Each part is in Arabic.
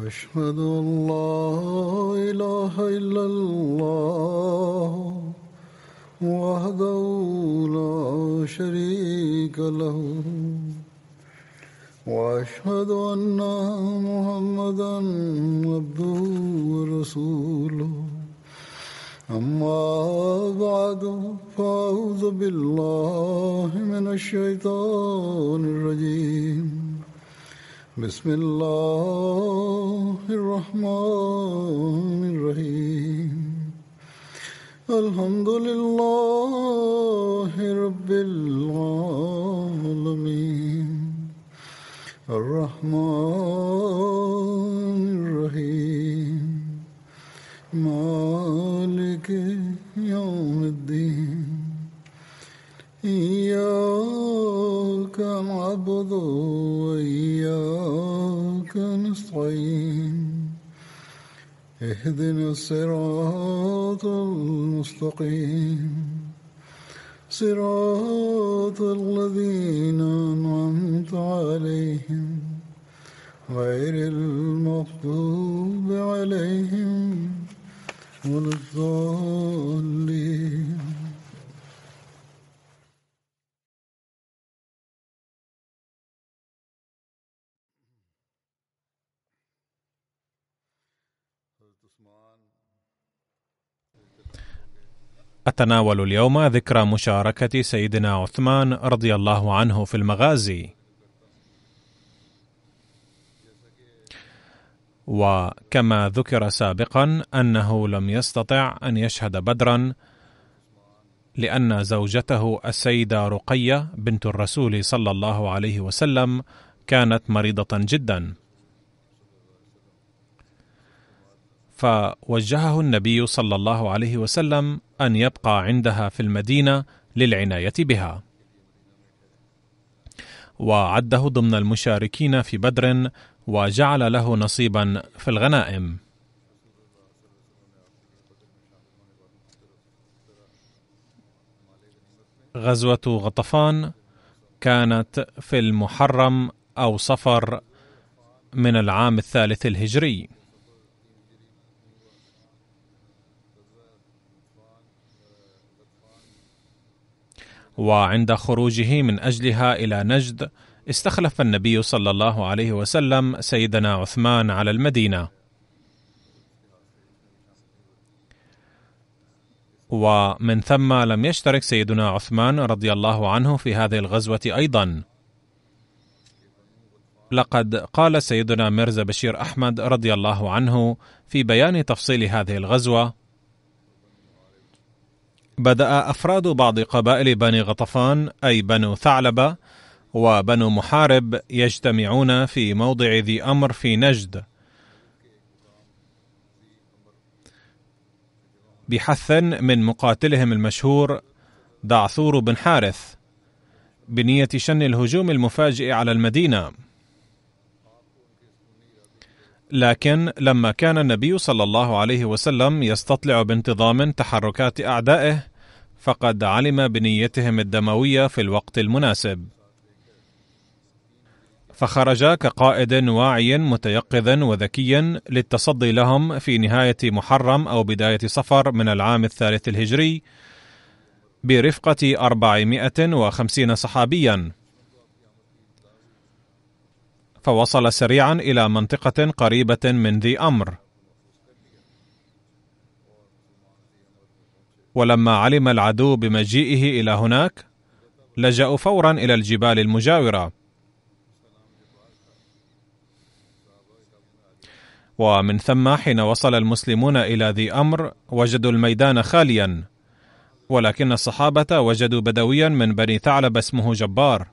أشهد أن لا إله إلا الله وحده لا شريك له وأشهد أن محمدا عبده ورسوله أما بعد فأعوذ بالله من الشيطان الرجيم بسم الله الرحمن الرحيم الحمد لله رب العالمين الرحمن الرحيم مالك يوم الدين إياك نعبد وإياك نستعين اهدنا الصراط المستقيم صراط الذين أنعمت عليهم غير المغضوب عليهم ولا الضالين. أتناول اليوم ذكرى مشاركة سيدنا عثمان رضي الله عنه في المغازي. وكما ذكر سابقا أنه لم يستطع أن يشهد بدرا لأن زوجته السيدة رقية بنت الرسول صلى الله عليه وسلم كانت مريضة جدا، فوجهه النبي صلى الله عليه وسلم أن يبقى عندها في المدينة للعناية بها، وعده ضمن المشاركين في بدر وجعل له نصيبا في الغنائم. غزوة غطفان كانت في المحرم أو صفر من العام 3 الهجري، وعند خروجه من أجلها إلى نجد استخلف النبي صلى الله عليه وسلم سيدنا عثمان على المدينة، ومن ثم لم يشترك سيدنا عثمان رضي الله عنه في هذه الغزوة أيضا. لقد قال سيدنا ميرزا بشير أحمد رضي الله عنه في بيان تفصيل هذه الغزوة: بدأ أفراد بعض قبائل بني غطفان أي بنو ثعلبة وبنو محارب يجتمعون في موضع ذي أمر في نجد بحث من مقاتلهم المشهور دعثور بن حارث بنية شن الهجوم المفاجئ على المدينة. لكن لما كان النبي صلى الله عليه وسلم يستطلع بانتظام تحركات أعدائه فقد علم بنيتهم الدموية في الوقت المناسب، فخرج كقائد واعي متيقظ وذكي للتصدي لهم في نهاية محرم أو بداية صفر من العام 3 الهجري برفقة 450 صحابيا، فوصل سريعا إلى منطقة قريبة من ذي أمر. ولما علم العدو بمجيئه إلى هناك لجأوا فورا إلى الجبال المجاورة، ومن ثم حين وصل المسلمون إلى ذي أمر وجدوا الميدان خاليا، ولكن الصحابة وجدوا بدويا من بني ثعلب اسمه جبار،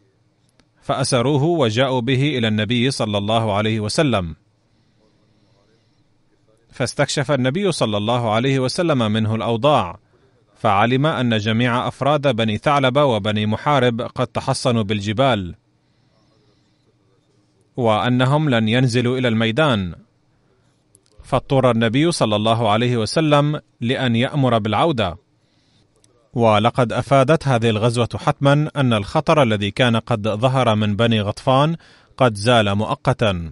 فأسروه وجاءوا به إلى النبي صلى الله عليه وسلم، فاستكشف النبي صلى الله عليه وسلم منه الأوضاع، فعلم أن جميع أفراد بني ثعلب وبني محارب قد تحصنوا بالجبال وأنهم لن ينزلوا إلى الميدان، فاضطر النبي صلى الله عليه وسلم لأن يأمر بالعودة. ولقد أفادت هذه الغزوة حتما أن الخطر الذي كان قد ظهر من بني غطفان قد زال مؤقتا.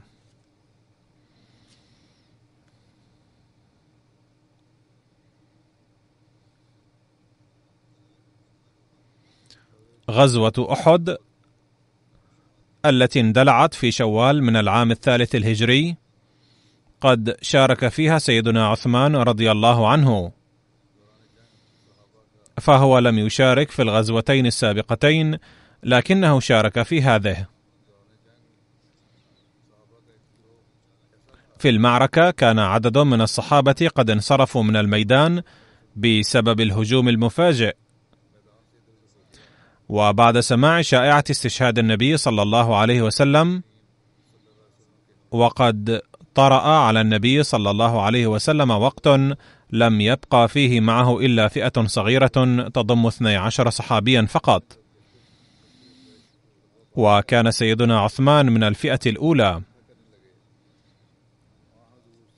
غزوة أحد التي اندلعت في شوال من العام 3 الهجري قد شارك فيها سيدنا عثمان رضي الله عنه، فهو لم يشارك في الغزوتين السابقتين لكنه شارك في هذه. في المعركة كان عدد من الصحابة قد انصرفوا من الميدان بسبب الهجوم المفاجئ، وبعد سماع شائعة استشهاد النبي صلى الله عليه وسلم، وقد طرأ على النبي صلى الله عليه وسلم وقت لم يبقى فيه معه إلا فئة صغيرة تضم 12 صحابيا فقط، وكان سيدنا عثمان من الفئة الأولى،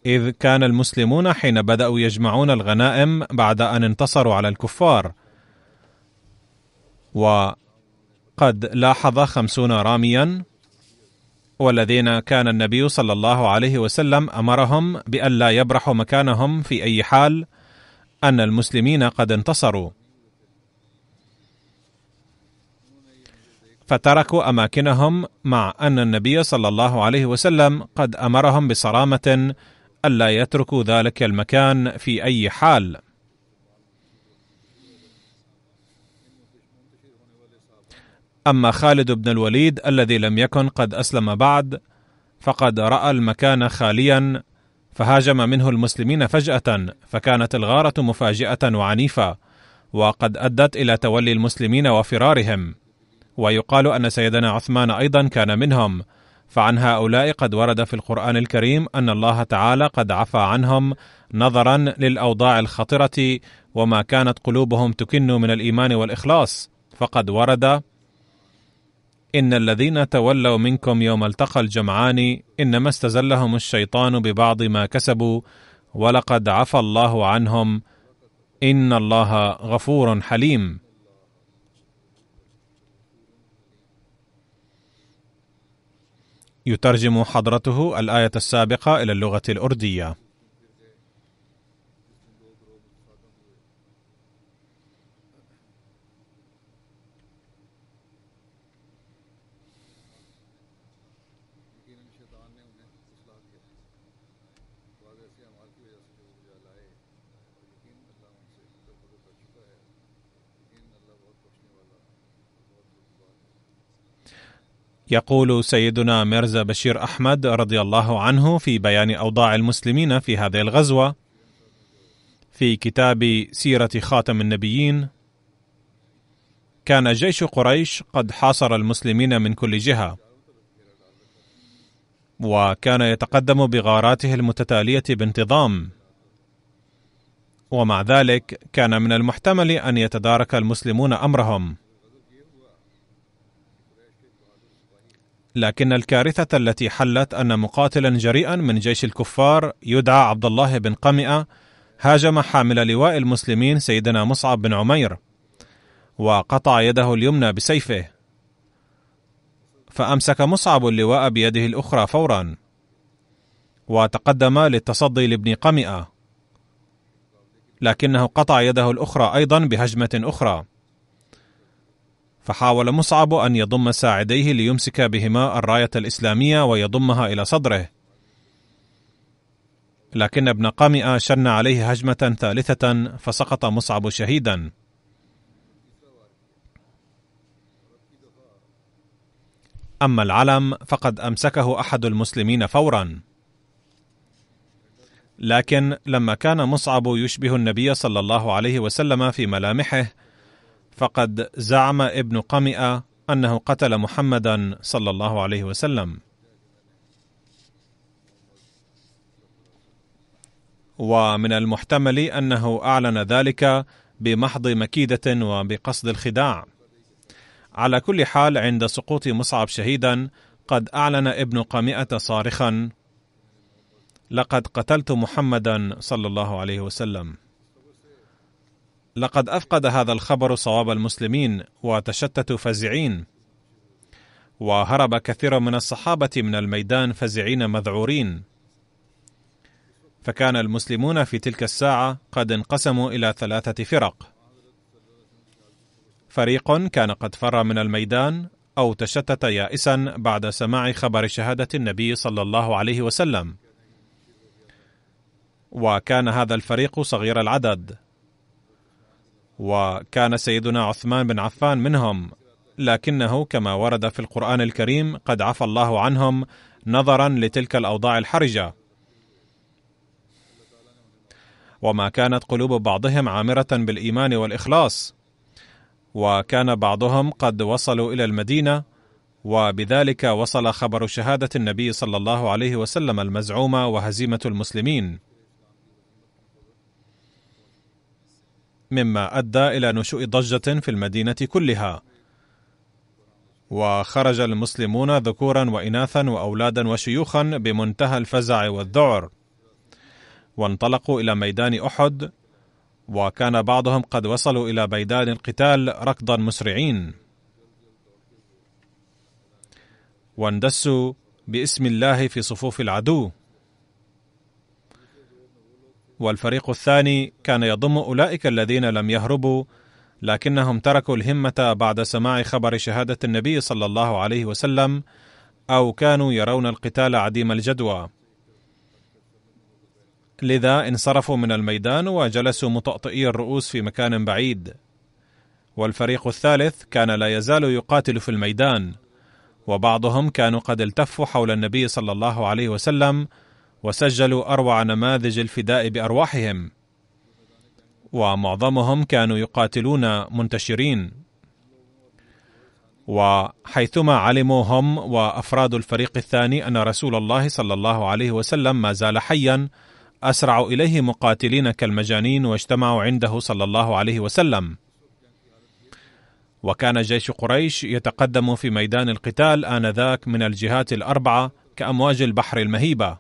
إذ كان المسلمون حين بدأوا يجمعون الغنائم بعد أن انتصروا على الكفار، وقد لاحظ 50 راميا، والذين كان النبي صلى الله عليه وسلم أمرهم بألا يبرحوا مكانهم في أي حال أن المسلمين قد انتصروا، فتركوا أماكنهم مع أن النبي صلى الله عليه وسلم قد أمرهم بصرامة ألا يتركوا ذلك المكان في أي حال. أما خالد بن الوليد الذي لم يكن قد أسلم بعد، فقد رأى المكان خاليا فهاجم منه المسلمين فجأة، فكانت الغارة مفاجئة وعنيفة، وقد أدت إلى تولي المسلمين وفرارهم. ويقال أن سيدنا عثمان أيضا كان منهم، فعن هؤلاء قد ورد في القرآن الكريم أن الله تعالى قد عفى عنهم نظرا للأوضاع الخطرة وما كانت قلوبهم تكن من الإيمان والإخلاص، فقد ورد: إن الذين تولوا منكم يوم التقى الجمعان إنما استزلهم الشيطان ببعض ما كسبوا ولقد عفى الله عنهم إن الله غفور حليم. يترجم حضرته الآية السابقة إلى اللغة الأردية. يقول سيدنا ميرزا بشير أحمد رضي الله عنه في بيان أوضاع المسلمين في هذه الغزوة في كتاب سيرة خاتم النبيين: كان جيش قريش قد حاصر المسلمين من كل جهة، وكان يتقدم بغاراته المتتالية بانتظام، ومع ذلك كان من المحتمل أن يتدارك المسلمون أمرهم، لكن الكارثة التي حلت أن مقاتلا جريئا من جيش الكفار يدعى عبد الله بن قمئة هاجم حامل لواء المسلمين سيدنا مصعب بن عمير، وقطع يده اليمنى بسيفه، فأمسك مصعب اللواء بيده الأخرى فورا، وتقدم للتصدي لابن قمئة، لكنه قطع يده الأخرى أيضا بهجمة أخرى، فحاول مصعب أن يضم ساعديه ليمسك بهما الراية الإسلامية ويضمها إلى صدره، لكن ابن قمئة شن عليه هجمة ثالثة فسقط مصعب شهيدا. أما العلم فقد أمسكه أحد المسلمين فورا، لكن لما كان مصعب يشبه النبي صلى الله عليه وسلم في ملامحه، فقد زعم ابن قمئة أنه قتل محمدا صلى الله عليه وسلم، ومن المحتمل أنه أعلن ذلك بمحض مكيدة وبقصد الخداع. على كل حال، عند سقوط مصعب شهيدا قد أعلن ابن قمئة صارخا: لقد قتلت محمدا صلى الله عليه وسلم. لقد أفقد هذا الخبر صواب المسلمين وتشتتوا فزعين، وهرب كثير من الصحابة من الميدان فزعين مذعورين، فكان المسلمون في تلك الساعة قد انقسموا إلى 3 فرق. فريق كان قد فر من الميدان أو تشتت يائسا بعد سماع خبر شهادة النبي صلى الله عليه وسلم، وكان هذا الفريق صغير العدد، وكان سيدنا عثمان بن عفان منهم، لكنه كما ورد في القرآن الكريم قد عفى الله عنهم نظرا لتلك الأوضاع الحرجة، وما كانت قلوب بعضهم عامرة بالإيمان والإخلاص، وكان بعضهم قد وصلوا إلى المدينة، وبذلك وصل خبر شهادة النبي صلى الله عليه وسلم المزعومة وهزيمة المسلمين، مما أدى إلى نشوء ضجة في المدينة كلها، وخرج المسلمون ذكورا وإناثا وأولادا وشيوخا بمنتهى الفزع والذعر، وانطلقوا إلى ميدان أحد، وكان بعضهم قد وصلوا إلى ميدان القتال ركضا مسرعين، واندسوا باسم الله في صفوف العدو. والفريق الثاني كان يضم أولئك الذين لم يهربوا، لكنهم تركوا الهمة بعد سماع خبر شهادة النبي صلى الله عليه وسلم، أو كانوا يرون القتال عديم الجدوى، لذا انصرفوا من الميدان وجلسوا مطأطئي الرؤوس في مكان بعيد. والفريق الثالث كان لا يزال يقاتل في الميدان، وبعضهم كانوا قد التفوا حول النبي صلى الله عليه وسلم وسجلوا أروع نماذج الفداء بأرواحهم، ومعظمهم كانوا يقاتلون منتشرين، وحيثما علموا هم وأفراد الفريق الثاني أن رسول الله صلى الله عليه وسلم ما زال حيا، أسرعوا إليه مقاتلين كالمجانين واجتمعوا عنده صلى الله عليه وسلم. وكان جيش قريش يتقدم في ميدان القتال آنذاك من الجهات الأربعة كأمواج البحر المهيبة،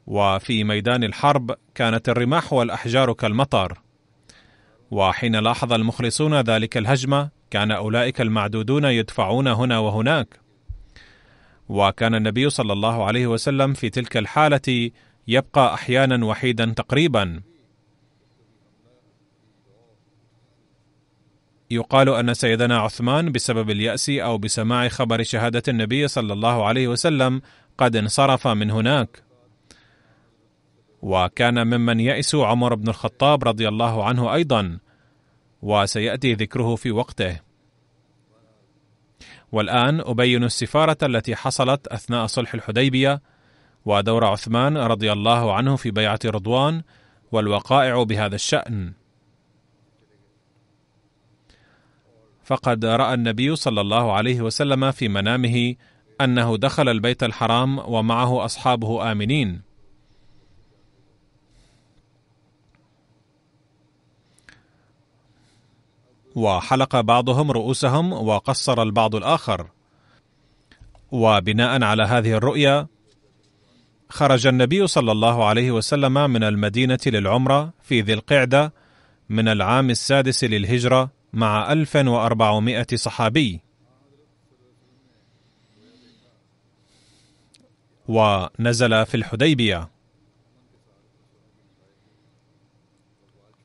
وفي ميدان الحرب كانت الرماح والأحجار كالمطر. وحين لاحظ المخلصون ذلك الهجمة كان أولئك المعدودون يدفعون هنا وهناك، وكان النبي صلى الله عليه وسلم في تلك الحالة يبقى أحيانا وحيدا تقريبا. يقال أن سيدنا عثمان بسبب اليأس أو بسماع خبر شهادة النبي صلى الله عليه وسلم قد انصرف من هناك، وكان ممن يئس عمر بن الخطاب رضي الله عنه أيضا، وسيأتي ذكره في وقته. والآن أبين السفارة التي حصلت أثناء صلح الحديبية، ودور عثمان رضي الله عنه في بيعة رضوان، والوقائع بهذا الشأن. فقد رأى النبي صلى الله عليه وسلم في منامه أنه دخل البيت الحرام ومعه أصحابه آمنين، وحلق بعضهم رؤوسهم وقصر البعض الآخر. وبناء على هذه الرؤيا خرج النبي صلى الله عليه وسلم من المدينة للعمرة في ذي القعدة من العام 6 للهجرة مع 1400 صحابي، ونزل في الحديبية،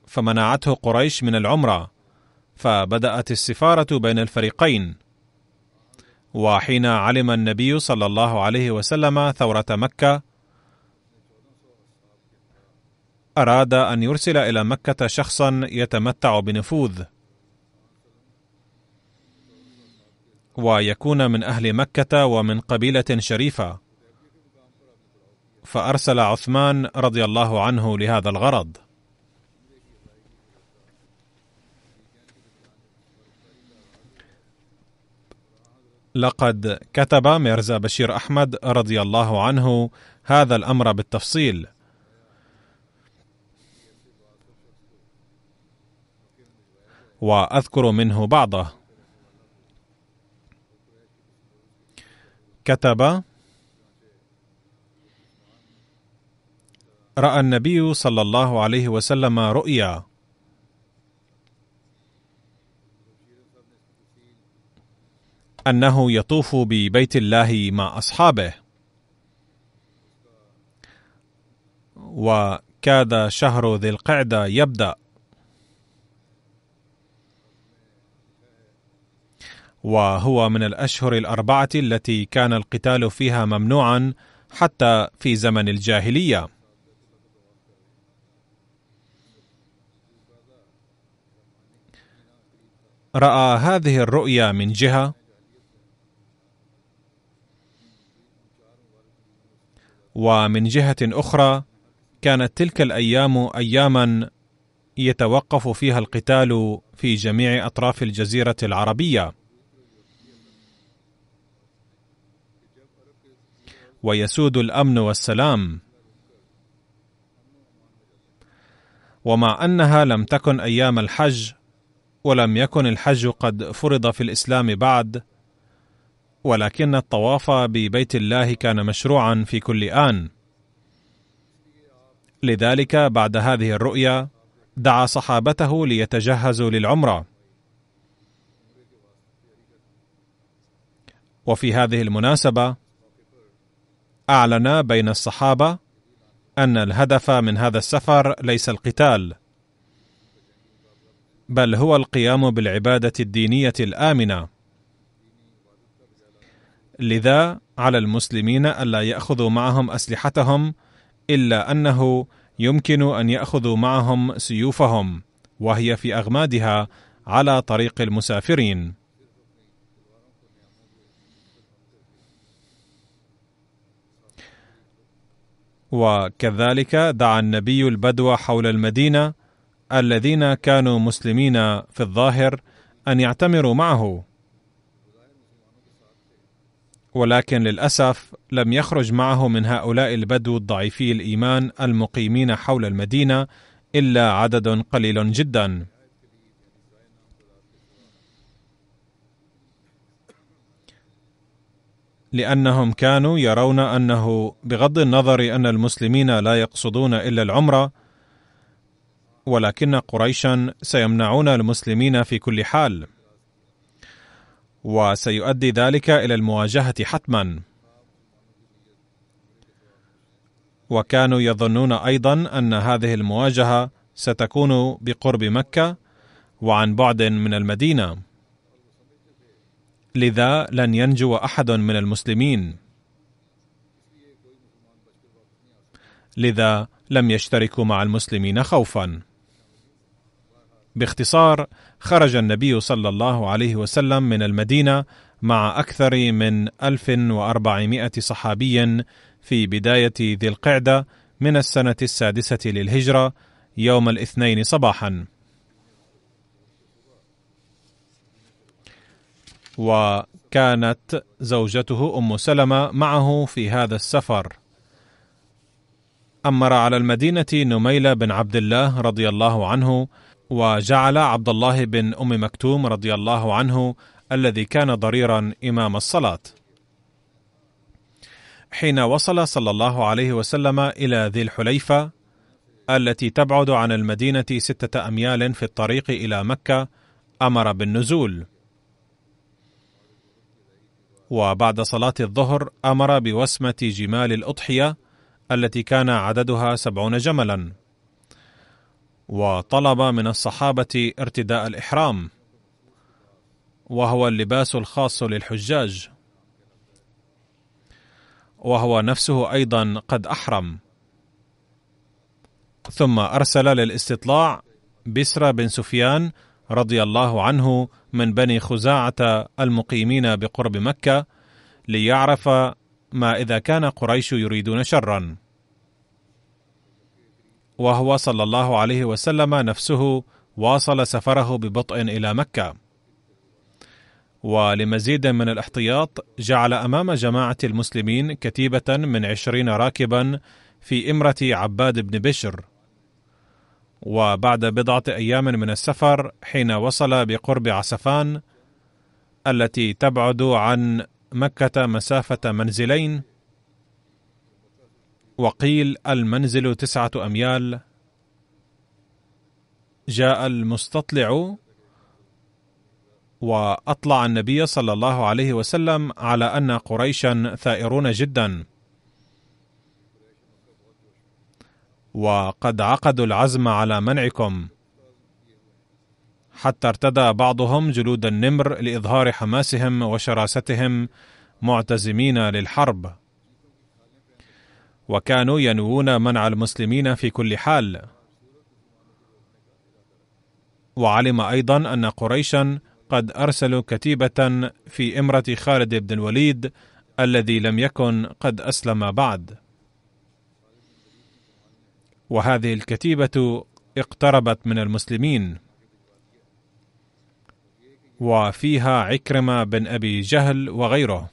فمنعته قريش من العمرة، فبدأت السفارة بين الفريقين. وحين علم النبي صلى الله عليه وسلم ثورة مكة أراد أن يرسل إلى مكة شخصا يتمتع بنفوذ ويكون من أهل مكة ومن قبيلة شريفة، فأرسل عثمان رضي الله عنه لهذا الغرض. لقد كتب ميرزا بشير أحمد رضي الله عنه هذا الأمر بالتفصيل، وأذكر منه بعضه. كتب: رأى النبي صلى الله عليه وسلم رؤيا أنه يطوف ببيت الله مع أصحابه، وكاد شهر ذي القعدة يبدأ، وهو من الأشهر الأربعة التي كان القتال فيها ممنوعا حتى في زمن الجاهلية. رأى هذه الرؤيا من جهة، ومن جهة أخرى كانت تلك الأيام أياما يتوقف فيها القتال في جميع أطراف الجزيرة العربية، ويسود الأمن والسلام. ومع أنها لم تكن أيام الحج، ولم يكن الحج قد فرض في الإسلام بعد، ولكن الطواف ببيت الله كان مشروعا في كل آن. لذلك بعد هذه الرؤيا دعا صحابته ليتجهزوا للعمرة. وفي هذه المناسبة أعلن بين الصحابة أن الهدف من هذا السفر ليس القتال، بل هو القيام بالعبادة الدينية الآمنة. لذا على المسلمين ألا يأخذوا معهم أسلحتهم، إلا أنه يمكن أن يأخذوا معهم سيوفهم وهي في أغمادها على طريق المسافرين. وكذلك دعا النبي البدو حول المدينة الذين كانوا مسلمين في الظاهر أن يعتمروا معه، ولكن للأسف لم يخرج معه من هؤلاء البدو الضعيفي الإيمان المقيمين حول المدينة إلا عدد قليل جدا. لأنهم كانوا يرون أنه بغض النظر أن المسلمين لا يقصدون إلا العمرة، ولكن قريشا سيمنعون المسلمين في كل حال، وسيؤدي ذلك إلى المواجهة حتما. وكانوا يظنون أيضا أن هذه المواجهة ستكون بقرب مكة وعن بعد من المدينة، لذا لن ينجو أحد من المسلمين، لذا لم يشتركوا مع المسلمين خوفا. باختصار، خرج النبي صلى الله عليه وسلم من المدينة مع أكثر من 1400 صحابي في بداية ذي القعدة من السنة 6 للهجرة يوم الاثنين صباحا. وكانت زوجته أم سلمة معه في هذا السفر. أمر على المدينة نميل بن عبد الله رضي الله عنه، وجعل عبد الله بن أم مكتوم رضي الله عنه الذي كان ضريرا إمام الصلاة. حين وصل صلى الله عليه وسلم إلى ذي الحليفة التي تبعد عن المدينة 6 أميال في الطريق إلى مكة، أمر بالنزول. وبعد صلاة الظهر أمر بوسمة جمال الأضحية التي كان عددها 70 جملا، وطلب من الصحابة ارتداء الإحرام، وهو اللباس الخاص للحجاج، وهو نفسه أيضا قد أحرم. ثم أرسل للاستطلاع بسر بن سفيان رضي الله عنه من بني خزاعة المقيمين بقرب مكة ليعرف ما إذا كان قريش يريدون شرا. وهو صلى الله عليه وسلم نفسه واصل سفره ببطء إلى مكة. ولمزيد من الاحتياط جعل أمام جماعة المسلمين كتيبة من 20 راكبا في إمرة عباد بن بشر. وبعد بضعة أيام من السفر، حين وصل بقرب عسفان التي تبعد عن مكة مسافة منزلين، وقيل المنزل 9 أميال، جاء المستطلع وأطلع النبي صلى الله عليه وسلم على أن قريشا ثائرون جدا، وقد عقدوا العزم على منعكم، حتى ارتدى بعضهم جلود النمر لإظهار حماسهم وشراستهم معتزمين للحرب، وكانوا ينوون منع المسلمين في كل حال. وعلم أيضا أن قريشا قد أرسلوا كتيبة في إمرة خالد بن الوليد الذي لم يكن قد أسلم بعد، وهذه الكتيبة اقتربت من المسلمين، وفيها عكرمة بن أبي جهل وغيره.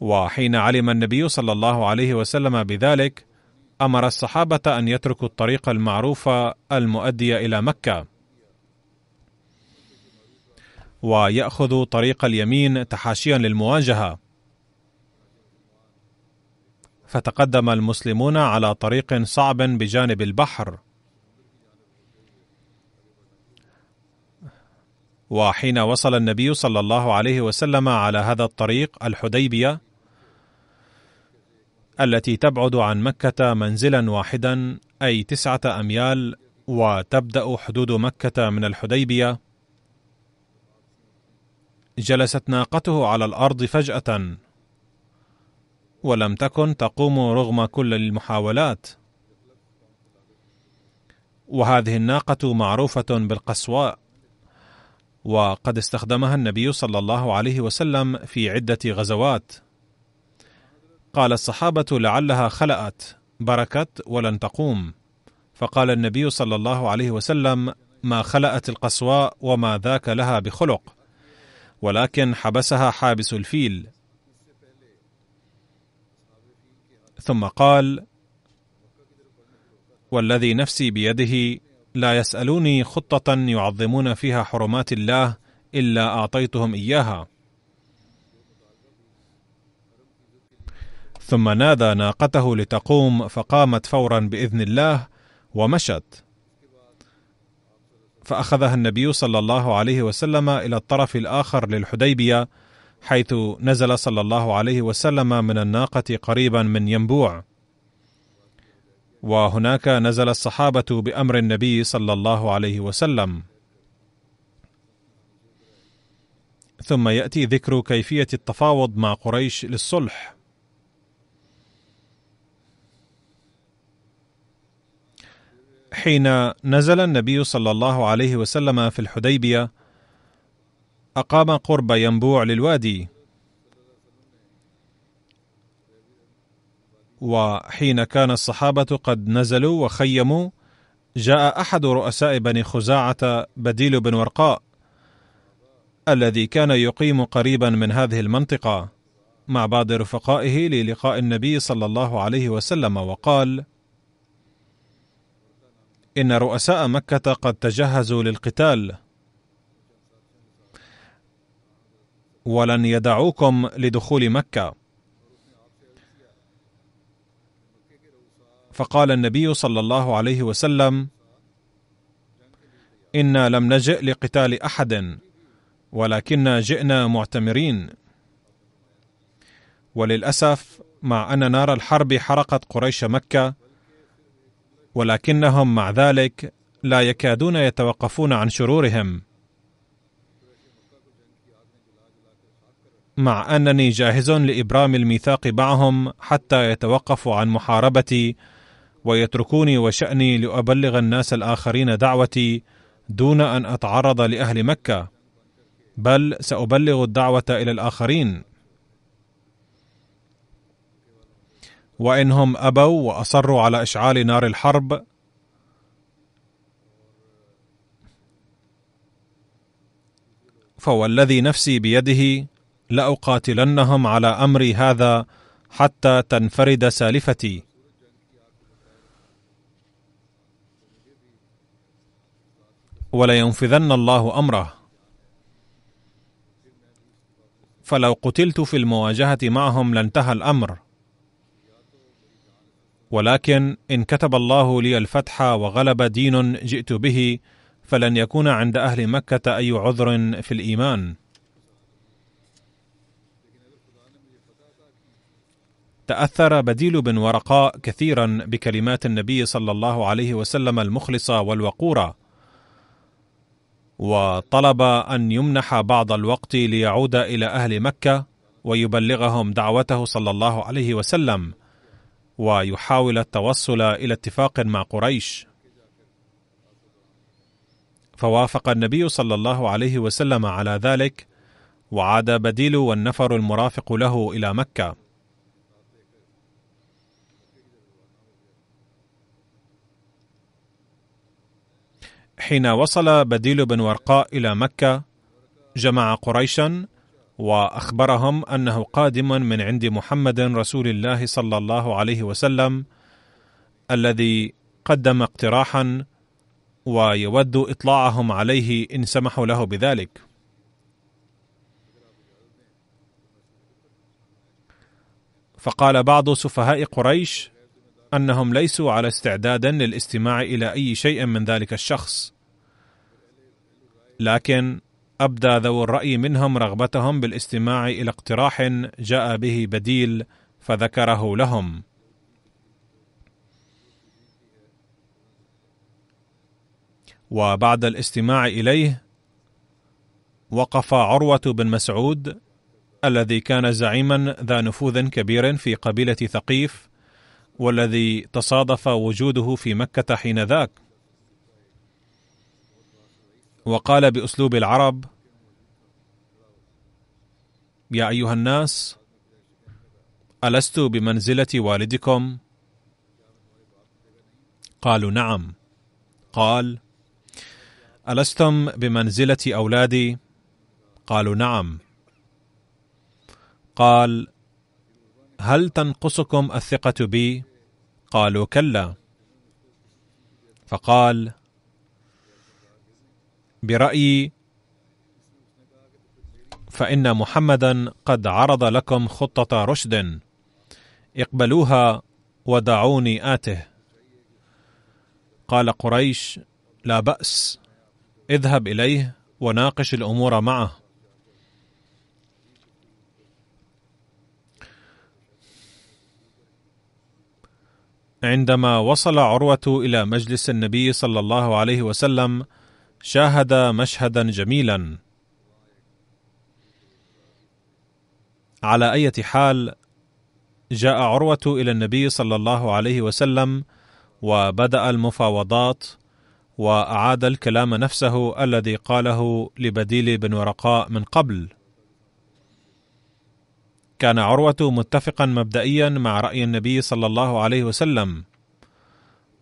وحين علم النبي صلى الله عليه وسلم بذلك أمر الصحابة أن يتركوا الطريق المعروف المؤدي إلى مكة ويأخذوا طريق اليمين تحاشيا للمواجهة. فتقدم المسلمون على طريق صعب بجانب البحر، وحين وصل النبي صلى الله عليه وسلم على هذا الطريق الحديبية التي تبعد عن مكة منزلا واحدا أي 9 أميال، وتبدأ حدود مكة من الحديبية، جلست ناقته على الأرض فجأة، ولم تكن تقوم رغم كل المحاولات. وهذه الناقة معروفة بالقسواء، وقد استخدمها النبي صلى الله عليه وسلم في عدة غزوات. قال الصحابة لعلها خلأت بركت ولن تقوم، فقال النبي صلى الله عليه وسلم: ما خلأت القسواء وما ذاك لها بخلق، ولكن حبسها حابس الفيل. ثم قال: والذي نفسي بيده لا يسألوني خطة يعظمون فيها حرمات الله إلا أعطيتهم إياها. ثم نادى ناقته لتقوم، فقامت فورا بإذن الله ومشت. فأخذها النبي صلى الله عليه وسلم إلى الطرف الآخر للحديبية، حيث نزل صلى الله عليه وسلم من الناقة قريبا من ينبوع، وهناك نزل الصحابة بأمر النبي صلى الله عليه وسلم. ثم يأتي ذكر كيفية التفاوض مع قريش للصلح. حين نزل النبي صلى الله عليه وسلم في الحديبية أقام قرب ينبوع للوادي، وحين كان الصحابة قد نزلوا وخيموا جاء أحد رؤساء بني خزاعة بديل بن ورقاء الذي كان يقيم قريبا من هذه المنطقة مع بعض رفقائه للقاء النبي صلى الله عليه وسلم، وقال: إن رؤساء مكة قد تجهزوا للقتال ولن يدعوكم لدخول مكة. فقال النبي صلى الله عليه وسلم: إنا لم نجئ لقتال أحد، ولكننا جئنا معتمرين. وللأسف مع أن نار الحرب حرقت قريش مكة، ولكنهم مع ذلك لا يكادون يتوقفون عن شرورهم، مع أنني جاهز لإبرام الميثاق معهم حتى يتوقفوا عن محاربتي ويتركوني وشأني لأبلغ الناس الآخرين دعوتي دون أن أتعرض لأهل مكة، بل سأبلغ الدعوة إلى الآخرين. وإنهم أبوا وأصروا على إشعال نار الحرب فوالذي نفسي بيده لأقاتلنهم على أمري هذا حتى تنفرد سالفتي. ولينفذن الله أمره. فلو قتلت في المواجهة معهم لانتهى الأمر، ولكن إن كتب الله لي الفتح وغلب دين جئت به فلن يكون عند أهل مكة أي عذر في الإيمان. تأثر بديل بن ورقاء كثيرا بكلمات النبي صلى الله عليه وسلم المخلصة والوقورة، وطلب أن يمنح بعض الوقت ليعود إلى أهل مكة ويبلغهم دعوته صلى الله عليه وسلم، ويحاول التوصل إلى اتفاق مع قريش. فوافق النبي صلى الله عليه وسلم على ذلك، وعاد بديل والنفر المرافق له إلى مكة. حين وصل بديل بن ورقاء إلى مكة جمع قريشا وأخبرهم أنه قادم من عند محمد رسول الله صلى الله عليه وسلم، الذي قدم اقتراحا ويود إطلاعهم عليه إن سمحوا له بذلك. فقال بعض سفهاء قريش أنهم ليسوا على استعداد للاستماع إلى أي شيء من ذلك الشخص، لكن أبدى ذو الرأي منهم رغبتهم بالاستماع إلى اقتراح جاء به بديل فذكره لهم. وبعد الاستماع إليه وقف عروة بن مسعود الذي كان زعيما ذا نفوذ كبير في قبيلة ثقيف، والذي تصادف وجوده في مكة حين ذاك، وقال بأسلوب العرب: يا أيها الناس، ألست بمنزلة والدكم؟ قالوا نعم. قال: ألستم بمنزلة أولادي؟ قالوا نعم. قال: هل تنقصكم الثقة بي؟ قالوا كلا. فقال: برأيي فإن محمدا قد عرض لكم خطة رشد، اقبلوها ودعوني آته. قال قريش: لا بأس، اذهب إليه وناقش الأمور معه. عندما وصل عروة إلى مجلس النبي صلى الله عليه وسلم شاهد مشهدا جميلا. على أي حال، جاء عروة إلى النبي صلى الله عليه وسلم وبدأ المفاوضات، وأعاد الكلام نفسه الذي قاله لبديل بن ورقاء من قبل. كان عروة متفقا مبدئيا مع رأي النبي صلى الله عليه وسلم،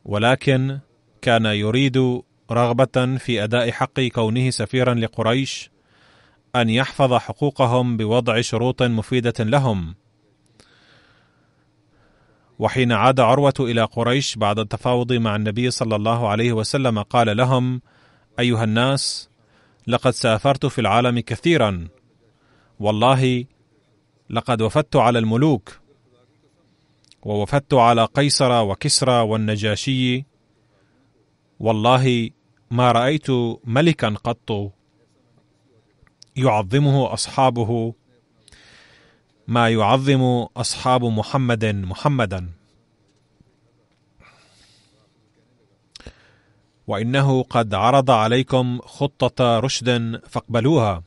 ولكن كان يريد رغبة في أداء حق كونه سفيرا لقريش أن يحفظ حقوقهم بوضع شروط مفيدة لهم. وحين عاد عروة إلى قريش بعد التفاوض مع النبي صلى الله عليه وسلم قال لهم: أيها الناس، لقد سافرت في العالم كثيرا، والله لقد وفدت على الملوك، ووفدت على قيصر وكسرى والنجاشي، والله ما رأيت ملكا قط يعظمه أصحابه ما يعظم أصحاب محمدا، وإنه قد عرض عليكم خطة رشد فاقبلوها.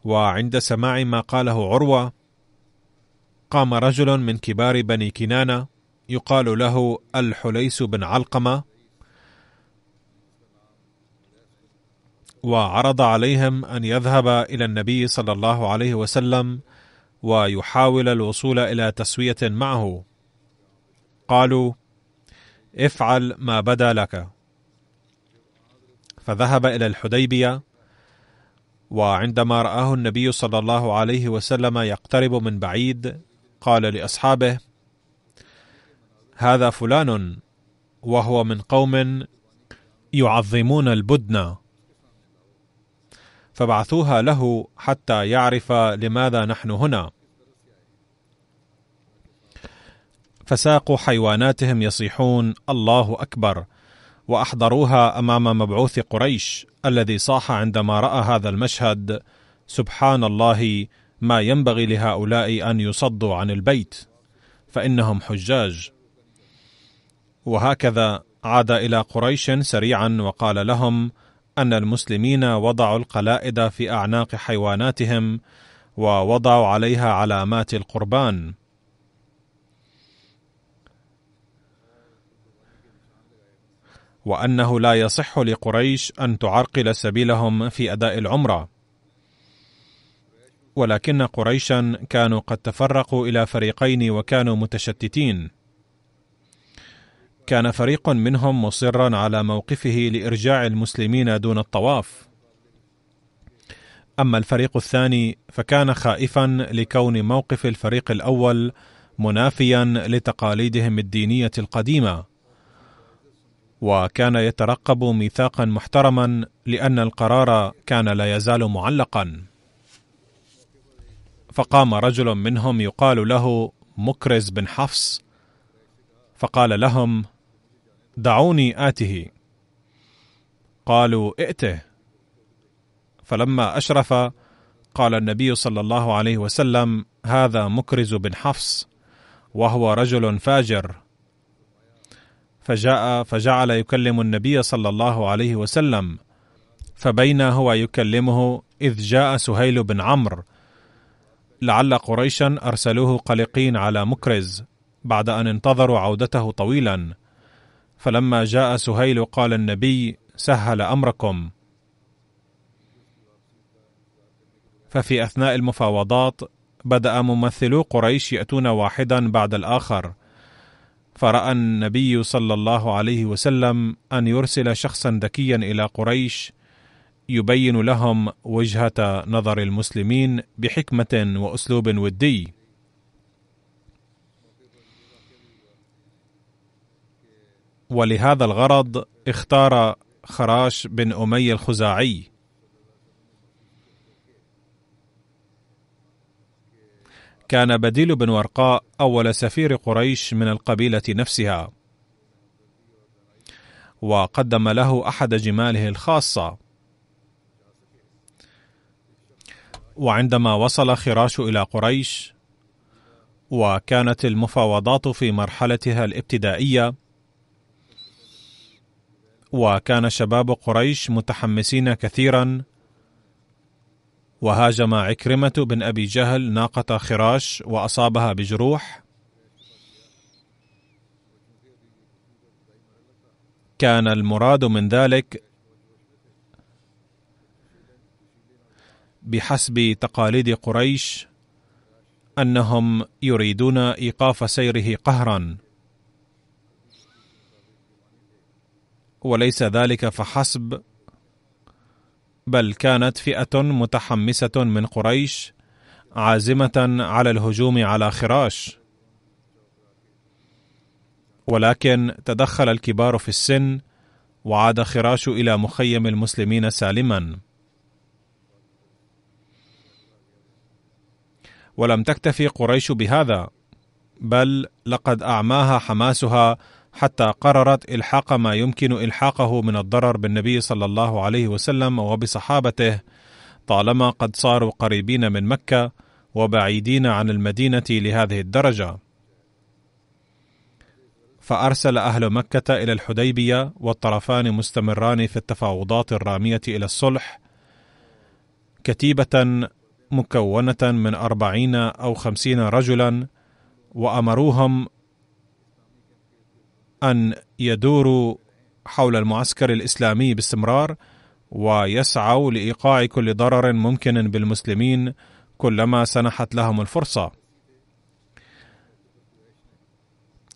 وعند سماع ما قاله عروة قام رجل من كبار بني كنانة يقال له الحليس بن علقمة، وعرض عليهم أن يذهب إلى النبي صلى الله عليه وسلم ويحاول الوصول إلى تسوية معه. قالوا: افعل ما بدا لك. فذهب إلى الحديبية، وعندما رآه النبي صلى الله عليه وسلم يقترب من بعيد قال لأصحابه: هذا فلان، وهو من قوم يعظمون البدنة، فبعثوها له حتى يعرف لماذا نحن هنا. فساقوا حيواناتهم يصيحون الله أكبر، وأحضروها أمام مبعوث قريش الذي صاح عندما رأى هذا المشهد: سبحان الله، ما ينبغي لهؤلاء أن يصدوا عن البيت فإنهم حجاج. وهكذا عاد إلى قريش سريعا وقال لهم أن المسلمين وضعوا القلائد في أعناق حيواناتهم ووضعوا عليها علامات القربان، وأنه لا يصح لقريش أن تعرقل سبيلهم في أداء العمرة. ولكن قريشا كانوا قد تفرقوا إلى فريقين وكانوا متشتتين. كان فريق منهم مصرا على موقفه لإرجاع المسلمين دون الطواف، أما الفريق الثاني فكان خائفا لكون موقف الفريق الأول منافيا لتقاليدهم الدينية القديمة، وكان يترقب ميثاقا محترما لأن القرار كان لا يزال معلقا. فقام رجل منهم يقال له مكرز بن حفص فقال لهم: دعوني آته. قالوا: ائته. فلما أشرف قال النبي صلى الله عليه وسلم: هذا مكرز بن حفص وهو رجل فاجر. فجاء فجعل يكلم النبي صلى الله عليه وسلم، فبين هو يكلمه إذ جاء سهيل بن عمرو، لعل قريشا أرسلوه قلقين على مكرز بعد أن انتظروا عودته طويلا. فلما جاء سهيل قال النبي: سهل أمركم. ففي أثناء المفاوضات بدأ ممثلو قريش يأتون واحدا بعد الآخر، فرأى النبي صلى الله عليه وسلم أن يرسل شخصا ذكيا إلى قريش يبين لهم وجهة نظر المسلمين بحكمة وأسلوب ودي. ولهذا الغرض اختار خراش بن أمية الخزاعي. كان بديل بن ورقاء أول سفير قريش من القبيلة نفسها، وقدم له أحد جماله الخاصة. وعندما وصل خراش إلى قريش وكانت المفاوضات في مرحلتها الابتدائية، وكان شباب قريش متحمسين كثيرا، وهاجم عكرمة بن أبي جهل ناقة خراش وأصابها بجروح. كان المراد من ذلك بحسب تقاليد قريش أنهم يريدون إيقاف سيره قهرا، وليس ذلك فحسب، بل كانت فئة متحمسة من قريش عازمة على الهجوم على خراش. ولكن تدخل الكبار في السن وعاد خراش إلى مخيم المسلمين سالما. ولم تكتفي قريش بهذا، بل لقد أعماها حماسها حتى قررت إلحاق ما يمكن إلحاقه من الضرر بالنبي صلى الله عليه وسلم وبصحابته، طالما قد صاروا قريبين من مكة وبعيدين عن المدينة لهذه الدرجة. فأرسل أهل مكة إلى الحديبية والطرفان مستمران في التفاوضات الرامية إلى الصلح كتيبة مكونة من 40 أو 50 رجلا، وأمروهم أن يدوروا حول المعسكر الإسلامي باستمرار ويسعوا لإيقاع كل ضرر ممكن بالمسلمين كلما سنحت لهم الفرصة.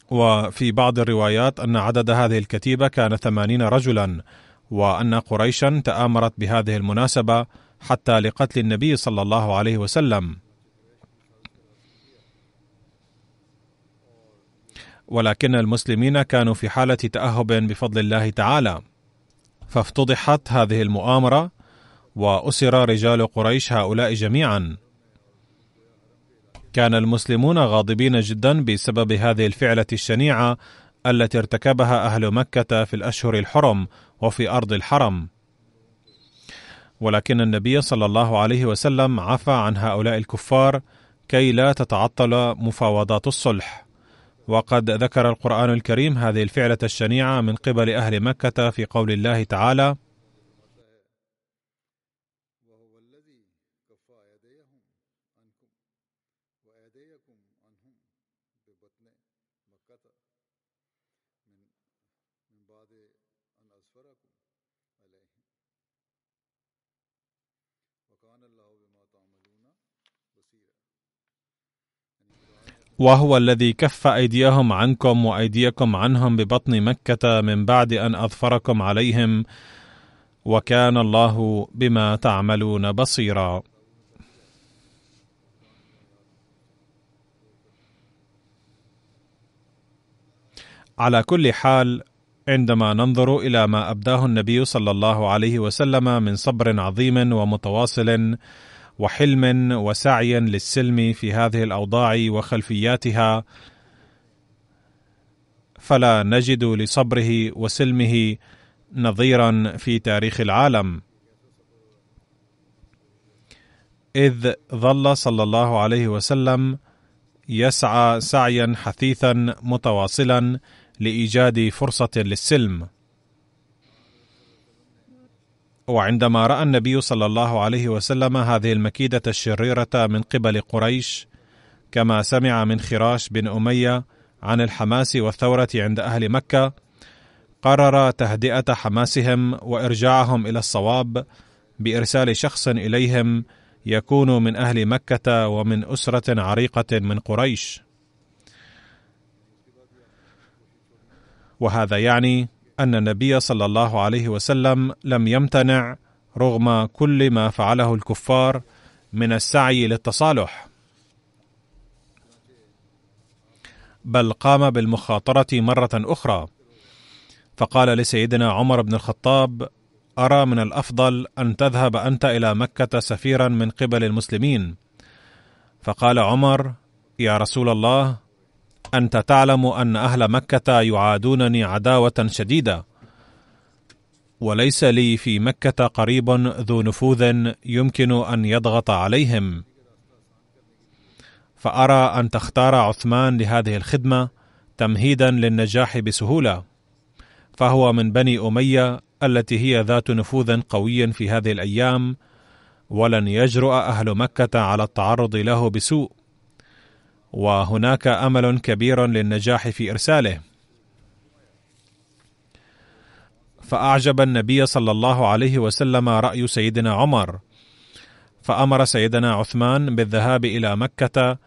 وفي بعض الروايات أن عدد هذه الكتيبة كان 80 رجلا، وأن قريشا تآمرت بهذه المناسبة حتى لقتل النبي صلى الله عليه وسلم. ولكن المسلمين كانوا في حالة تأهب بفضل الله تعالى، فافتضحت هذه المؤامرة وأسر رجال قريش هؤلاء جميعا. كان المسلمون غاضبين جدا بسبب هذه الفعلة الشنيعة التي ارتكبها أهل مكة في الأشهر الحرم وفي أرض الحرم. ولكن النبي صلى الله عليه وسلم عفى عن هؤلاء الكفار كي لا تتعطل مفاوضات الصلح. وقد ذكر القرآن الكريم هذه الفعلة الشنيعة من قبل أهل مكة في قول الله تعالى: وهو الذي كف أيديهم عنكم وأيديكم عنهم ببطن مكة من بعد أن أظفركم عليهم، وكان الله بما تعملون بصيرا. على كل حال، عندما ننظر إلى ما أبداه النبي صلى الله عليه وسلم من صبر عظيم ومتواصل وحلم وسعي للسلم في هذه الأوضاع وخلفياتها، فلا نجد لصبره وسلمه نظيرا في تاريخ العالم، إذ ظل صلى الله عليه وسلم يسعى سعيا حثيثا متواصلا لإيجاد فرصة للسلم. وعندما رأى النبي صلى الله عليه وسلم هذه المكيدة الشريرة من قبل قريش، كما سمع من خراش بن أمية عن الحماس والثورة عند أهل مكة، قرر تهدئة حماسهم وإرجاعهم إلى الصواب بإرسال شخص إليهم يكون من أهل مكة ومن أسرة عريقة من قريش. وهذا يعني أن النبي صلى الله عليه وسلم لم يمتنع رغم كل ما فعله الكفار من السعي للتصالح، بل قام بالمخاطرة مرة أخرى، فقال لسيدنا عمر بن الخطاب: أرى من الأفضل أن تذهب أنت إلى مكة سفيرا من قبل المسلمين. فقال عمر: يا رسول الله، أنت تعلم أن أهل مكة يعادونني عداوة شديدة، وليس لي في مكة قريب ذو نفوذ يمكن أن يضغط عليهم، فأرى أن تختار عثمان لهذه الخدمة تمهيدا للنجاح بسهولة، فهو من بني أمية التي هي ذات نفوذ قوي في هذه الأيام، ولن يجرؤ أهل مكة على التعرض له بسوء، وهناك أمل كبير للنجاح في إرساله. فأعجب النبي صلى الله عليه وسلم رأي سيدنا عمر، فأمر سيدنا عثمان بالذهاب إلى مكة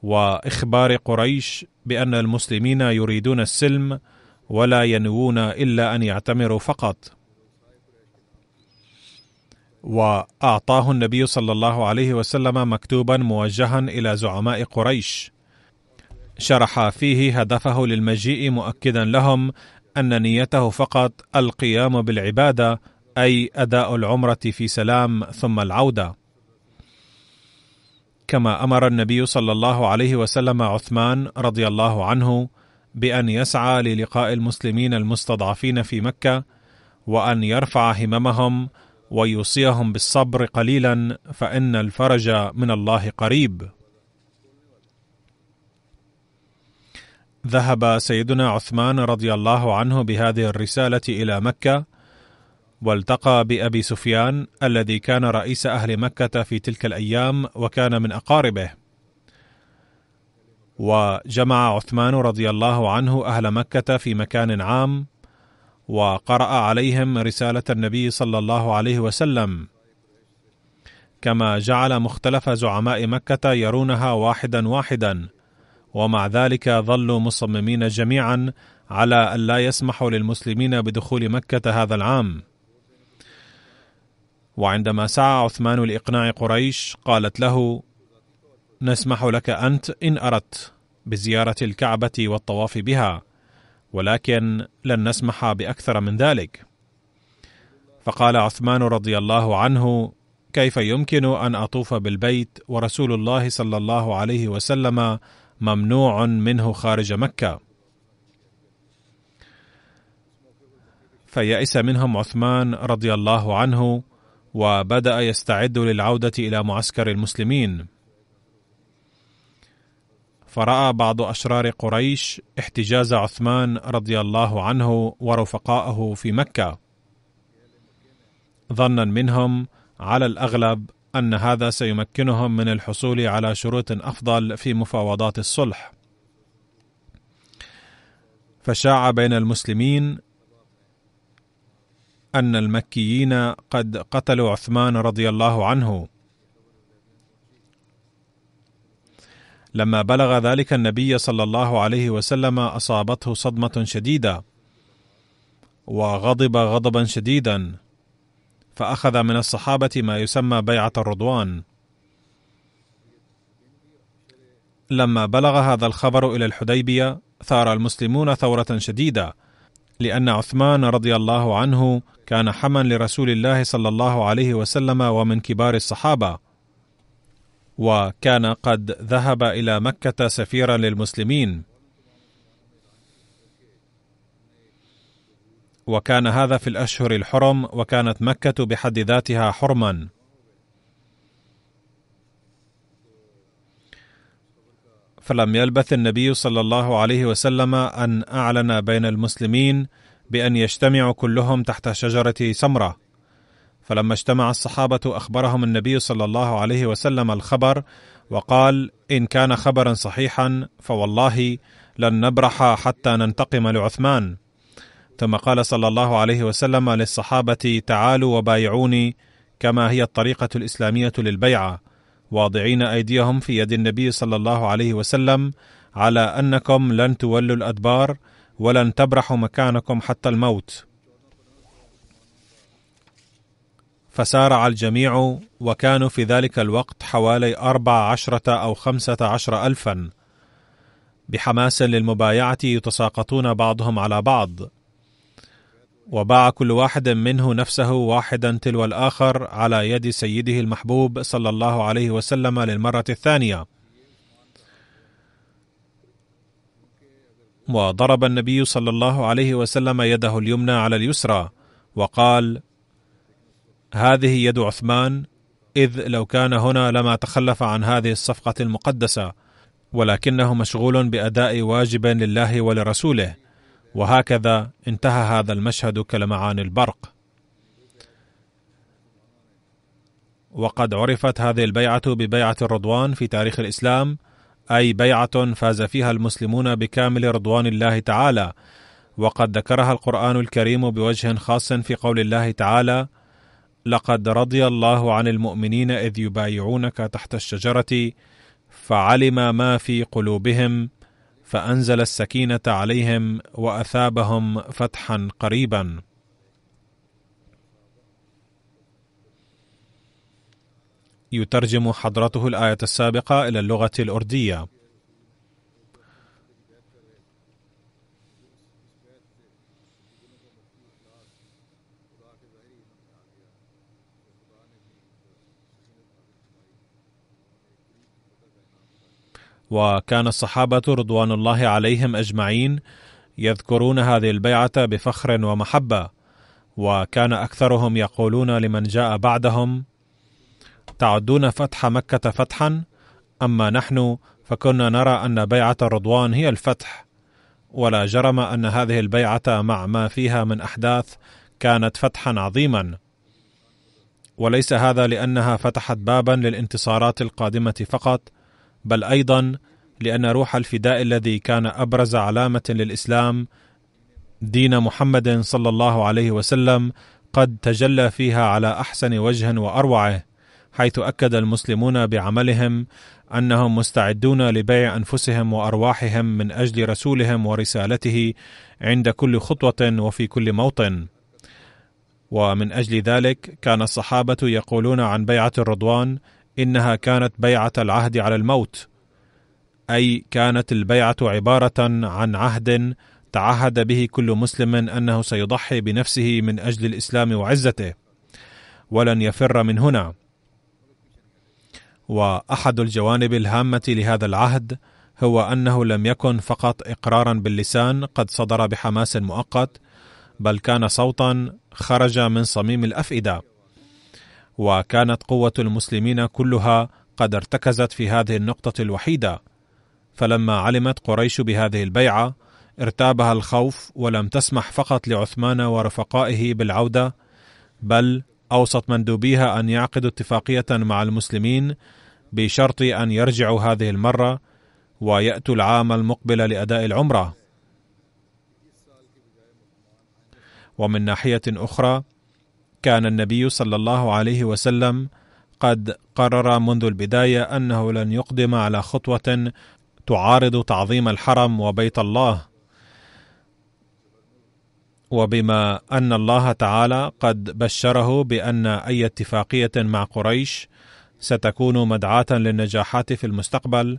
وإخبار قريش بأن المسلمين يريدون السلم ولا ينوون إلا أن يعتمروا فقط. وأعطاه النبي صلى الله عليه وسلم مكتوبا موجها إلى زعماء قريش، شرح فيه هدفه للمجيء، مؤكدا لهم أن نيته فقط القيام بالعبادة، أي أداء العمرة في سلام ثم العودة. كما أمر النبي صلى الله عليه وسلم عثمان رضي الله عنه بأن يسعى للقاء المسلمين المستضعفين في مكة، وأن يرفع هممهم ويوصيهم بالصبر قليلا، فإن الفرج من الله قريب. ذهب سيدنا عثمان رضي الله عنه بهذه الرسالة إلى مكة، والتقى بأبي سفيان الذي كان رئيس أهل مكة في تلك الأيام وكان من أقاربه. وجمع عثمان رضي الله عنه أهل مكة في مكان عام، وقرأ عليهم رسالة النبي صلى الله عليه وسلم، كما جعل مختلف زعماء مكة يرونها واحدا واحدا، ومع ذلك ظلوا مصممين جميعا على أن لا يسمحوا للمسلمين بدخول مكة هذا العام. وعندما سعى عثمان لإقناع قريش، قالت له: نسمح لك أنت إن أردت بزيارة الكعبة والطواف بها، ولكن لن نسمح بأكثر من ذلك. فقال عثمان رضي الله عنه: كيف يمكن أن أطوف بالبيت ورسول الله صلى الله عليه وسلم ممنوع منه خارج مكة؟ فيأس منهم عثمان رضي الله عنه، وبدأ يستعد للعودة إلى معسكر المسلمين. فرأى بعض أشرار قريش احتجاز عثمان رضي الله عنه ورفقائه في مكة، ظنا منهم على الأغلب أن هذا سيمكنهم من الحصول على شروط أفضل في مفاوضات الصلح. فشاع بين المسلمين أن المكيين قد قتلوا عثمان رضي الله عنه. لما بلغ ذلك النبي صلى الله عليه وسلم أصابته صدمة شديدة، وغضب غضبا شديدا، فأخذ من الصحابة ما يسمى بيعة الرضوان. لما بلغ هذا الخبر إلى الحديبية ثار المسلمون ثورة شديدة، لأن عثمان رضي الله عنه كان حما لرسول الله صلى الله عليه وسلم ومن كبار الصحابة، وكان قد ذهب إلى مكة سفيرا للمسلمين، وكان هذا في الأشهر الحرم، وكانت مكة بحد ذاتها حرما. فلم يلبث النبي صلى الله عليه وسلم أن أعلن بين المسلمين بأن يجتمعوا كلهم تحت شجرة سمرة. فلما اجتمع الصحابة أخبرهم النبي صلى الله عليه وسلم الخبر، وقال: إن كان خبرا صحيحا فوالله لن نبرح حتى ننتقم لعثمان. ثم قال صلى الله عليه وسلم للصحابة: تعالوا وبايعوني كما هي الطريقة الإسلامية للبيعة، واضعين أيديهم في يد النبي صلى الله عليه وسلم على أنكم لن تولوا الأدبار ولن تبرحوا مكانكم حتى الموت. فسارع الجميع، وكانوا في ذلك الوقت حوالي 14 أو 15 ألفا، بحماس للمبايعة يتساقطون بعضهم على بعض، وباع كل واحد منه نفسه واحدا تلو الآخر على يد سيده المحبوب صلى الله عليه وسلم للمرة الثانية. وضرب النبي صلى الله عليه وسلم يده اليمنى على اليسرى وقال: هذه يد عثمان، إذ لو كان هنا لما تخلف عن هذه الصفقة المقدسة، ولكنه مشغول بأداء واجب لله ولرسوله. وهكذا انتهى هذا المشهد كلمعان البرق. وقد عرفت هذه البيعة ببيعة الرضوان في تاريخ الإسلام، أي بيعة فاز فيها المسلمون بكامل رضوان الله تعالى. وقد ذكرها القرآن الكريم بوجه خاص في قول الله تعالى: لقد رضي الله عن المؤمنين إذ يبايعونك تحت الشجرة فعلم ما في قلوبهم فأنزل السكينة عليهم وأثابهم فتحا قريبا. يترجم حضرته الآية السابقة إلى اللغة الأردية. وكان الصحابة رضوان الله عليهم أجمعين يذكرون هذه البيعة بفخر ومحبة، وكان أكثرهم يقولون لمن جاء بعدهم: تعدون فتح مكة فتحا؟ أما نحن فكنا نرى أن بيعة الرضوان هي الفتح، ولا جرم أن هذه البيعة مع ما فيها من أحداث كانت فتحا عظيما. وليس هذا لأنها فتحت بابا للانتصارات القادمة فقط، بل أيضا لأن روح الفداء الذي كان أبرز علامة للإسلام، دين محمد صلى الله عليه وسلم، قد تجلى فيها على أحسن وجه وأروعه، حيث أكد المسلمون بعملهم أنهم مستعدون لبيع أنفسهم وأرواحهم من أجل رسولهم ورسالته عند كل خطوة وفي كل موطن. ومن أجل ذلك كان الصحابة يقولون عن بيعة الرضوان إنها كانت بيعة العهد على الموت، أي كانت البيعة عبارة عن عهد تعهد به كل مسلم أنه سيضحي بنفسه من أجل الإسلام وعزته ولن يفر من هنا. وأحد الجوانب الهامة لهذا العهد هو أنه لم يكن فقط إقرارا باللسان قد صدر بحماس مؤقت، بل كان صوتا خرج من صميم الأفئدة. وكانت قوة المسلمين كلها قد ارتكزت في هذه النقطة الوحيدة. فلما علمت قريش بهذه البيعة ارتابها الخوف، ولم تسمح فقط لعثمان ورفقائه بالعودة، بل أوصت مندوبيها أن يعقدوا اتفاقية مع المسلمين بشرط أن يرجعوا هذه المرة ويأتوا العام المقبل لأداء العمرة. ومن ناحية أخرى كان النبي صلى الله عليه وسلم قد قرر منذ البداية أنه لن يقدم على خطوة تعارض تعظيم الحرم وبيت الله، وبما أن الله تعالى قد بشره بأن أي اتفاقية مع قريش ستكون مدعاة للنجاحات في المستقبل،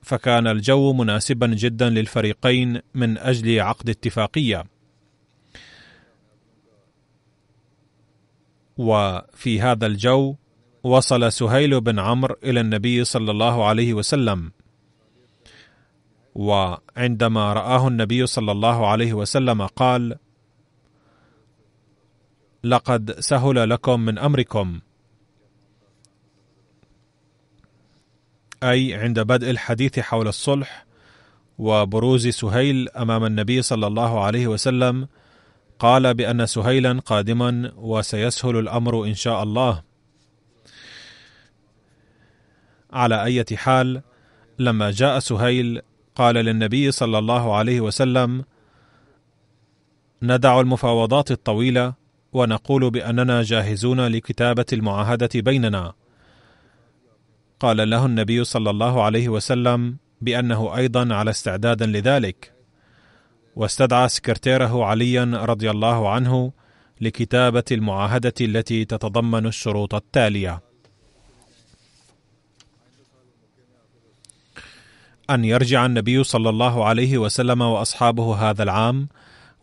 فكان الجو مناسبا جدا للفريقين من أجل عقد اتفاقية. وفي هذا الجو وصل سهيل بن عمرو إلى النبي صلى الله عليه وسلم، وعندما رآه النبي صلى الله عليه وسلم قال: لقد سهل لكم من أمركم، أي عند بدء الحديث حول الصلح وبروز سهيل أمام النبي صلى الله عليه وسلم قال بأن سهيلا قادما وسيسهل الأمر إن شاء الله. على أي حال، لما جاء سهيل قال للنبي صلى الله عليه وسلم: ندع المفاوضات الطويلة ونقول بأننا جاهزون لكتابة المعاهدة بيننا. قال له النبي صلى الله عليه وسلم بأنه أيضا على استعداد لذلك، واستدعى سكرتيره عليا رضي الله عنه لكتابة المعاهدة التي تتضمن الشروط التالية: أن يرجع النبي صلى الله عليه وسلم وأصحابه هذا العام،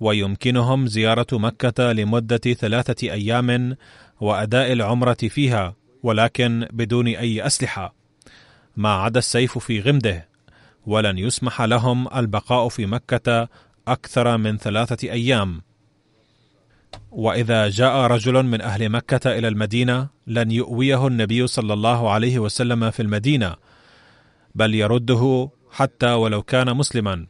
ويمكنهم زيارة مكة لمدة 3 أيام وأداء العمرة فيها، ولكن بدون أي أسلحة، ما عدا السيف في غمده، ولن يسمح لهم البقاء في مكة أكثر من 3 أيام. وإذا جاء رجل من أهل مكة إلى المدينة لن يؤويه النبي صلى الله عليه وسلم في المدينة، بل يرده حتى ولو كان مسلما.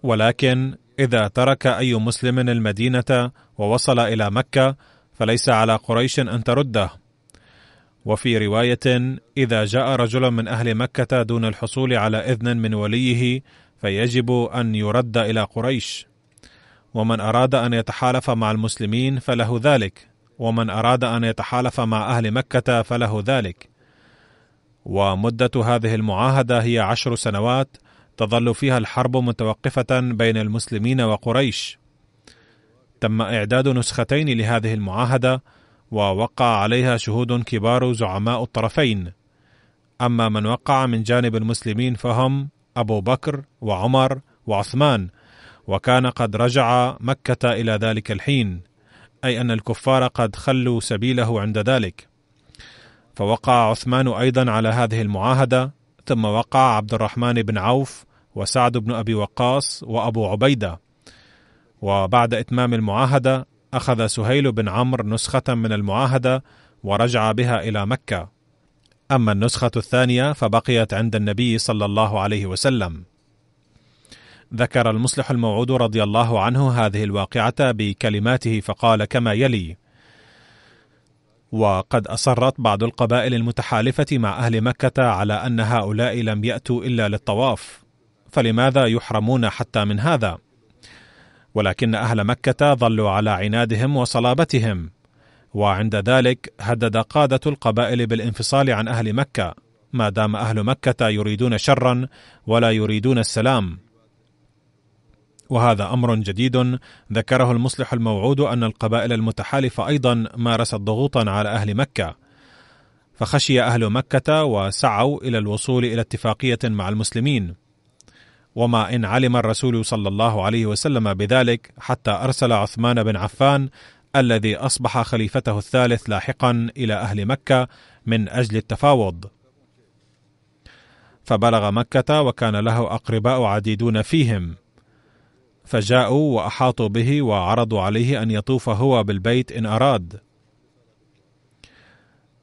ولكن إذا ترك أي مسلم المدينة ووصل إلى مكة فليس على قريش أن ترده. وفي رواية: إذا جاء رجل من أهل مكة دون الحصول على إذن من وليه فيجب أن يرد إلى قريش. ومن أراد أن يتحالف مع المسلمين فله ذلك، ومن أراد أن يتحالف مع أهل مكة فله ذلك. ومدة هذه المعاهدة هي 10 سنوات تظل فيها الحرب متوقفة بين المسلمين وقريش. تم إعداد نسختين لهذه المعاهدة، ووقع عليها شهود كبار زعماء الطرفين. أما من وقع من جانب المسلمين فهم أبو بكر وعمر وعثمان، وكان قد رجع مكة إلى ذلك الحين، أي أن الكفار قد خلوا سبيله عند ذلك. فوقع عثمان أيضا على هذه المعاهدة، ثم وقع عبد الرحمن بن عوف وسعد بن أبي وقاص وأبو عبيدة. وبعد إتمام المعاهدة أخذ سهيل بن عمرو نسخة من المعاهدة ورجع بها إلى مكة. أما النسخة الثانية فبقيت عند النبي صلى الله عليه وسلم. ذكر المصلح الموعود رضي الله عنه هذه الواقعة بكلماته فقال كما يلي: وقد أصرت بعض القبائل المتحالفة مع أهل مكة على أن هؤلاء لم يأتوا إلا للطواف، فلماذا يحرمون حتى من هذا؟ ولكن أهل مكة ظلوا على عنادهم وصلابتهم، وعند ذلك هدد قادة القبائل بالانفصال عن أهل مكة، ما دام أهل مكة يريدون شرا ولا يريدون السلام. وهذا أمر جديد ذكره المصلح الموعود، أن القبائل المتحالفة أيضا مارست ضغوطا على أهل مكة، فخشي أهل مكة وسعوا إلى الوصول إلى اتفاقية مع المسلمين. وما إن علم الرسول صلى الله عليه وسلم بذلك حتى أرسل عثمان بن عفان الذي أصبح خليفته الثالث لاحقا إلى أهل مكة من أجل التفاوض. فبلغ مكة وكان له أقرباء عديدون فيهم، فجاءوا وأحاطوا به وعرضوا عليه أن يطوف هو بالبيت إن أراد،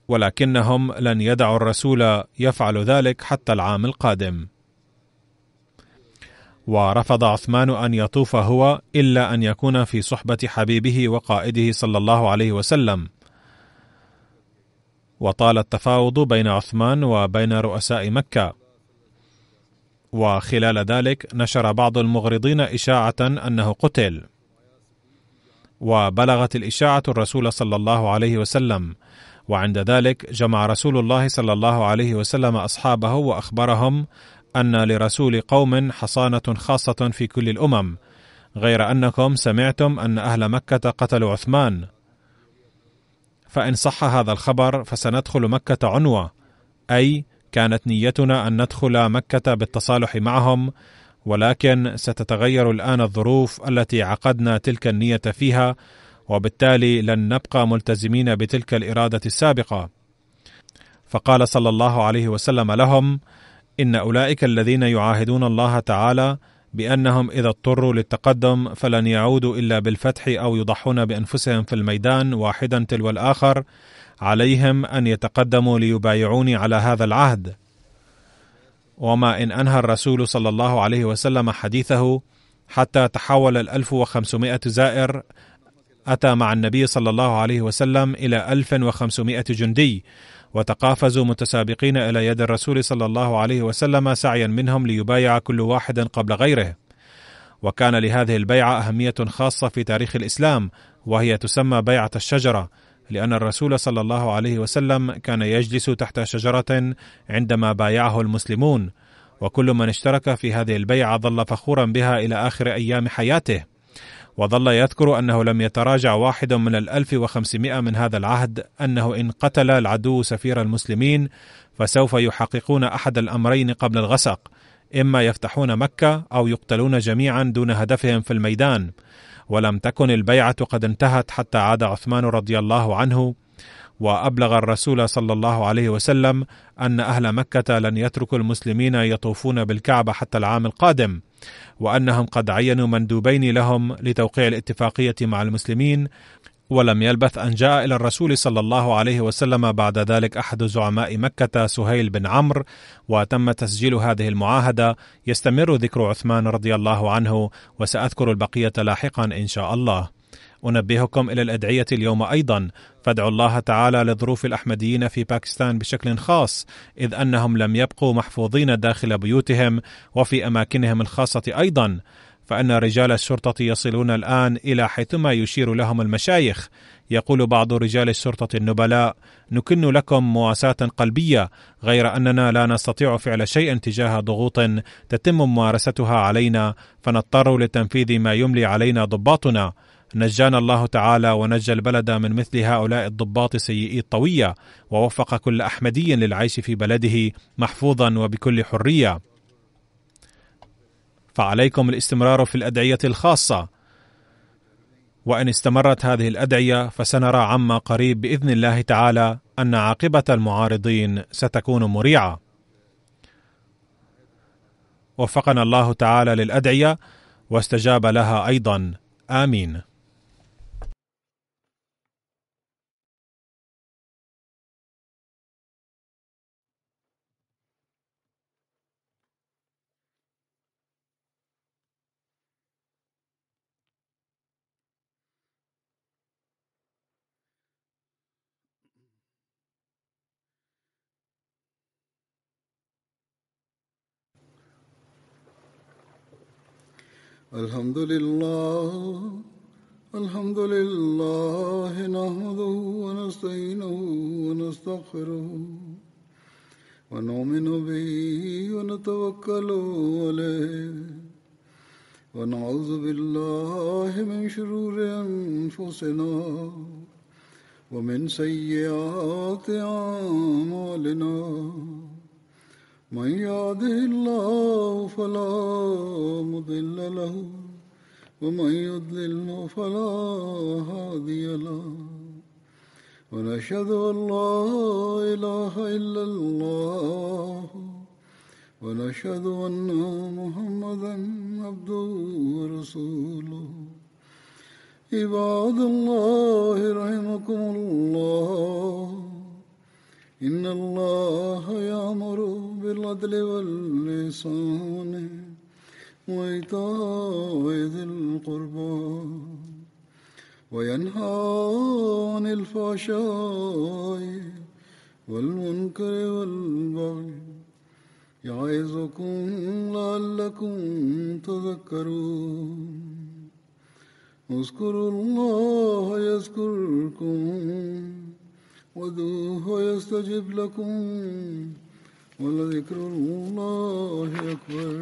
ولكنهم لن يدعوا الرسول يفعل ذلك حتى العام القادم. ورفض عثمان أن يطوف هو إلا أن يكون في صحبة حبيبه وقائده صلى الله عليه وسلم. وطال التفاوض بين عثمان وبين رؤساء مكة، وخلال ذلك نشر بعض المغرضين إشاعة أنه قتل، وبلغت الإشاعة الرسول صلى الله عليه وسلم، وعند ذلك جمع رسول الله صلى الله عليه وسلم أصحابه وأخبرهم أن لرسول قوم حصانة خاصة في كل الأمم، غير أنكم سمعتم أن أهل مكة قتلوا عثمان، فإن صح هذا الخبر فسندخل مكة عنوة، أي كانت نيتنا أن ندخل مكة بالتصالح معهم، ولكن ستتغير الآن الظروف التي عقدنا تلك النية فيها، وبالتالي لن نبقى ملتزمين بتلك الإرادة السابقة. فقال صلى الله عليه وسلم لهم: إن أولئك الذين يعاهدون الله تعالى بأنهم إذا اضطروا للتقدم فلن يعودوا إلا بالفتح أو يضحون بأنفسهم في الميدان واحدا تلو الآخر، عليهم أن يتقدموا ليبايعوني على هذا العهد. وما إن أنهى الرسول صلى الله عليه وسلم حديثه حتى تحول 1500 زائر أتى مع النبي صلى الله عليه وسلم إلى 1500 جندي، وتقافزوا متسابقين إلى يد الرسول صلى الله عليه وسلم سعيا منهم ليبايع كل واحد قبل غيره. وكان لهذه البيعة أهمية خاصة في تاريخ الإسلام، وهي تسمى بيعة الشجرة، لأن الرسول صلى الله عليه وسلم كان يجلس تحت شجرة عندما بايعه المسلمون، وكل من اشترك في هذه البيعة ظل فخورا بها إلى آخر أيام حياته. وظل يذكر أنه لم يتراجع واحد من 1500 من هذا العهد، أنه إن قتل العدو سفير المسلمين فسوف يحققون أحد الأمرين قبل الغسق: إما يفتحون مكة أو يقتلون جميعا دون هدفهم في الميدان. ولم تكن البيعة قد انتهت حتى عاد عثمان رضي الله عنه، وأبلغ الرسول صلى الله عليه وسلم أن أهل مكة لن يتركوا المسلمين يطوفون بالكعبة حتى العام القادم، وأنهم قد عينوا مندوبين لهم لتوقيع الاتفاقية مع المسلمين. ولم يلبث أن جاء إلى الرسول صلى الله عليه وسلم بعد ذلك أحد زعماء مكة سهيل بن عمرو، وتم تسجيل هذه المعاهدة. يستمر ذكر عثمان رضي الله عنه، وسأذكر البقية لاحقا إن شاء الله. أنبهكم إلى الأدعية اليوم أيضا، فادعوا الله تعالى لظروف الأحمديين في باكستان بشكل خاص، إذ أنهم لم يبقوا محفوظين داخل بيوتهم وفي أماكنهم الخاصة أيضا، فإن رجال الشرطة يصلون الآن إلى حيثما يشير لهم المشايخ. يقول بعض رجال الشرطة النبلاء: نكن لكم مواساة قلبية، غير أننا لا نستطيع فعل شيء تجاه ضغوط تتم ممارستها علينا، فنضطر لتنفيذ ما يملي علينا ضباطنا. نجانا الله تعالى ونجى البلد من مثل هؤلاء الضباط سيئي الطوية، ووفق كل أحمدي للعيش في بلده محفوظا وبكل حرية. فعليكم الاستمرار في الأدعية الخاصة، وإن استمرت هذه الأدعية فسنرى عما قريب بإذن الله تعالى أن عاقبة المعارضين ستكون مريعة. وفقنا الله تعالى للأدعية واستجاب لها أيضا، آمين. الحمد لله نحمده ونستعينه ونستغفره ونؤمن به ونتوكل عليه ونعوذ بالله من شرور أنفسنا ومن سيئات أعمالنا. من يهده الله فلا مضل له ومن يضلل فلا هادي له ونشهد أن لا إله إلا الله ونشهد أن محمدا عبده ورسوله عباد الله رحمكم الله إن الله يأمر بالعدل والإحسان وإيتاء ذي القربى وينهى عن الفحشاء والمنكر والبغي يعظكم لعلكم تذكرون اذكروا الله يذكركم وادعوه يستجب لكم ولذكر الله أكبر.